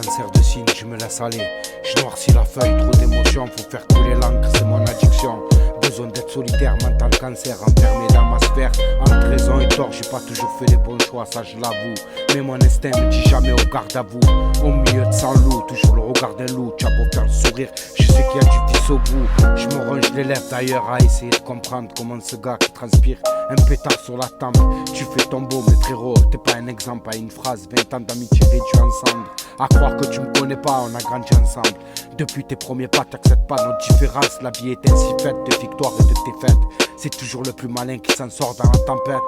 Cancer de signe, je me laisse aller. Je noircis la feuille, trop d'émotions, faut faire couler l'encre, c'est mon addiction. Besoin d'être solitaire, mental cancer, enfermé dans ma sphère. Entre raison et tort, j'ai pas toujours fait les bons choix, ça je l'avoue. Mais mon instinct me dit jamais au garde à vous. Au milieu de 100 loups, toujours le regard d'un loup. T'as beau faire le sourire, je sais qu'il y a du vice au bout. Je me ronge les lèvres d'ailleurs à essayer de comprendre comment ce gars qui transpire un pétard sur la tempe. Tu fais ton beau mais frérot, t'es pas un exemple à une phrase. 20 ans d'amitié réduits ensemble. À croire que tu me connais pas, on a grandi ensemble. Depuis tes premiers pas, t'acceptes pas nos différences. La vie est ainsi faite de victoires et de défaites. C'est toujours le plus malin qui s'en sort dans la tempête.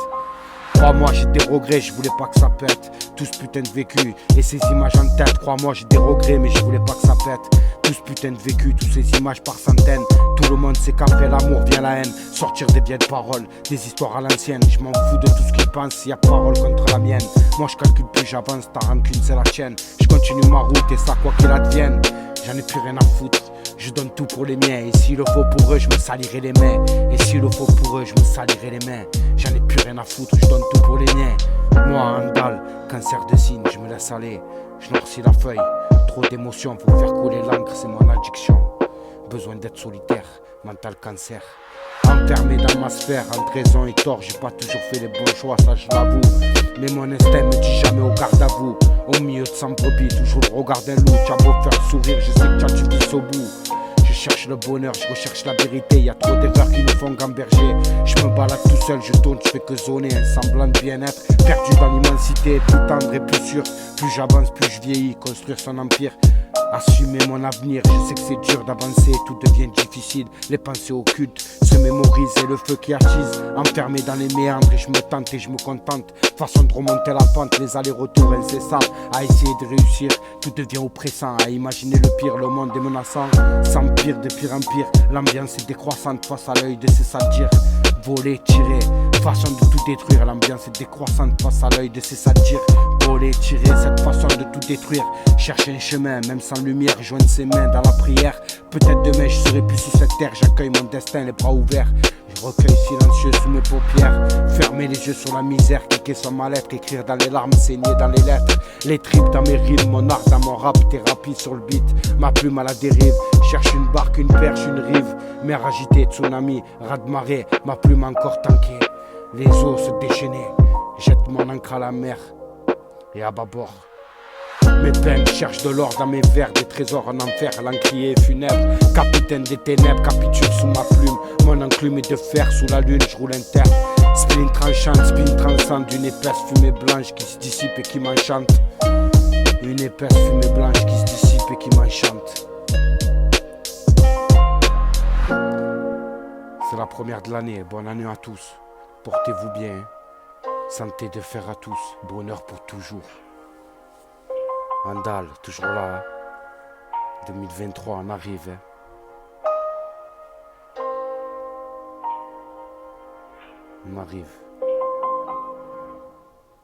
Crois-moi, j'ai des regrets, je voulais pas que ça pète. Tout ce putain de vécu et ces images en tête. Crois-moi, j'ai des regrets, mais je voulais pas que ça pète. Tout ce putain de vécu, toutes ces images par centaines. Tout le monde sait qu'après l'amour vient la haine. Sortir des vieilles paroles, des histoires à l'ancienne. Je m'en fous de tout ce qu'ils pensent, s'il y a parole contre la mienne. Moi je calcule plus, j'avance, ta rancune c'est la tienne. Je continue ma route et ça quoi qu'il advienne. J'en ai plus rien à foutre, je donne tout pour les miens. Et s'il le faut pour eux, je me salirai les mains. Et s'il le faut pour eux, je me salirai les mains. J'en ai plus rien à foutre, je donne tout pour les miens. Moi, un dalle, cancer de signe, je me laisse aller. Je noircis la feuille, trop d'émotions, faut faire couler l'encre, c'est mon addiction. Besoin d'être solitaire, mental cancer. Enfermé dans ma sphère, entre raison et tort, j'ai pas toujours fait les bons choix, ça je l'avoue. Mais mon instinct me dit jamais au garde à vous. Au milieu de 100 brebis, toujours le regard d'un loup. T'as beau faire le sourire, je sais que t'as du vice au bout. Je cherche le bonheur, je recherche la vérité. Y'a trop d'erreurs qui nous font gamberger. Je me balade tout seul, je tourne, je fais que zoner. Un semblant de bien-être, perdu dans l'immensité. Plus tendre et plus sûr, plus j'avance, plus je vieillis. Construire son empire, assumer mon avenir. Je sais que c'est dur d'avancer, tout devient difficile. Les pensées occultes se mémorisent et le feu qui attise. Enfermé dans les méandres et je me tente et je me contente. Façon de remonter la pente, les allers-retours incessants. À essayer de réussir, tout devient oppressant. À imaginer le pire, le monde est menaçant. S'empire de pire en pire, l'ambiance est décroissante face à l'œil de ses satires. Voler, tirer, façon de tout détruire. L'ambiance est décroissante face à l'œil de ses satires. Voler, tirer, cette façon de tout détruire. Chercher un chemin, même sans lumière, joindre ses mains dans la prière. Peut-être demain je serai plus sous cette terre. J'accueille mon destin, les bras ouverts. Je recueille silencieux sous mes paupières. Fermer les yeux sur la misère, cliquer sur ma lettre. Écrire dans les larmes, saigner dans les lettres. Les tripes dans mes rimes, mon art dans mon rap. Thérapie sur le beat, ma plume à la dérive. Cherche une barque, une perche, une rive. Mer agitée, tsunami, raz de marée. Ma plume encore tankée, les eaux se déchaîner. Jette mon encre à la mer et à bâbord. Mes peines cherchent de l'or dans mes vers, des trésors en enfer, l'encrier funèbre. Capitaine des ténèbres, capitule sous ma plume. Mon enclume est de fer, sous la lune je roule inter. Spleen tranchante, spin transcende, une épaisse fumée blanche qui se dissipe et qui m'enchante. Une épaisse fumée blanche qui se dissipe et qui m'enchante. C'est la première de l'année, bonne année à tous. Portez-vous bien, santé de fer à tous, bonheur pour toujours. Andal, toujours là, 2023, on arrive. On arrive.